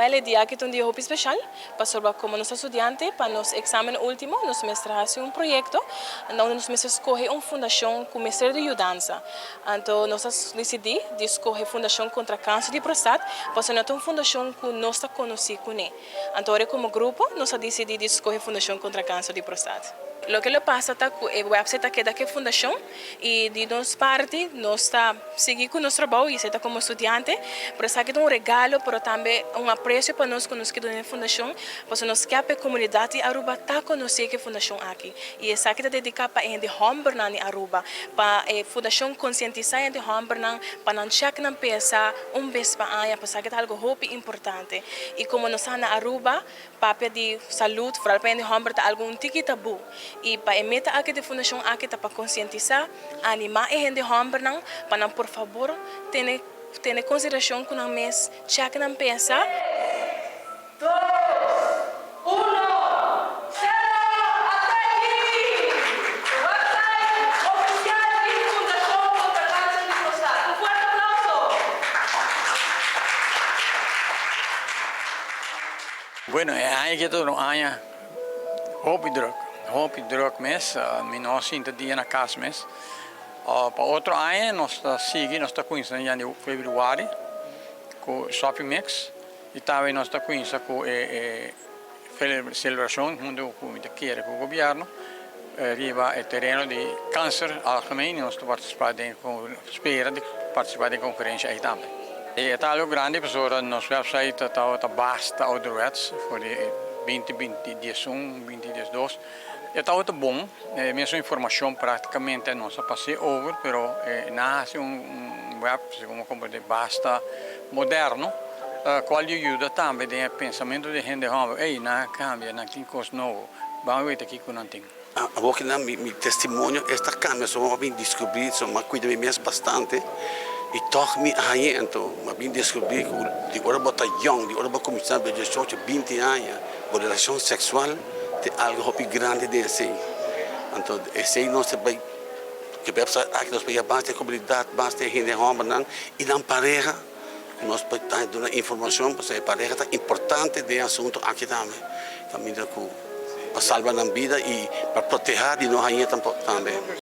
El día que un día muy especial, para como nuestros estudiantes, para nuestro examen último, nos hace un proyecto, donde nos escoge una fundación con Ministerio de Ayudanza. Entonces, nos decidimos de escoger Fundación contra Cáncer de Próstata, porque não é uma fundação que nós conhecemos. Então, como grupo, nós decidimos de escoger Fundação contra Cáncer de Próstata. Lo que le pasa es que el website está de la fundación y de nuestra parte nos está seguir con nuestro trabajo y está como estudiante, pero está aquí un regalo, pero también un aprecio para nosotros que en la fundación, porque nos queda la comunidad de Aruba está conociendo la fundación aquí y está aquí dedicada para el Hombernan de Aruba, para la fundación concientizar el Hombernan, para no checar na pesa vez para año, para que es algo muy importante y como nos está en Aruba, papel de salud, para el Homber está algo un tiki tabu. E para a meta aqui da fundação aqui está para conscientizar, animar a gente homem para não, por favor, ter consideração que não mês check não pensa. 3, 2, 1, Bueno, eigenlijk is het een ander hoop druk mes, nós ainda dia na casa mes. Para outro ano nós seguimos, nós estamos com em fevereiro com Shopping Mix e também nós estamos com a celebração junto com o governo arriba o terreno de câncer algemeen. Nós estamos participando de participar da conferência aí também. E é algo grande, pessoal, nosso website está basta outlets for 2021, 2022. Está muito bom, mesmo informação praticamente não se passei over, mas nasce web como de basta moderno, qual ajuda também o pensamento de gente jovem, ei, na cambia, na que coisa novo, vamos ver aqui com não tem. A voz na mi testemunho, esta cambia, só bem descobrir, só me cuida mesmo bastante. E toch me então, mas bem descobrir que de hora botar young, de hora botar começar a 18, 20 anos, a relação sexual é algo muito grande desse. Então, esse não se vai que pensa aqui nós pega bastante comunidade, bastante gente homem e na pareja nós podemos dar informação porque a pareja é importante de assunto aqui também. Também para salvar a vida e para proteger de nós aí também.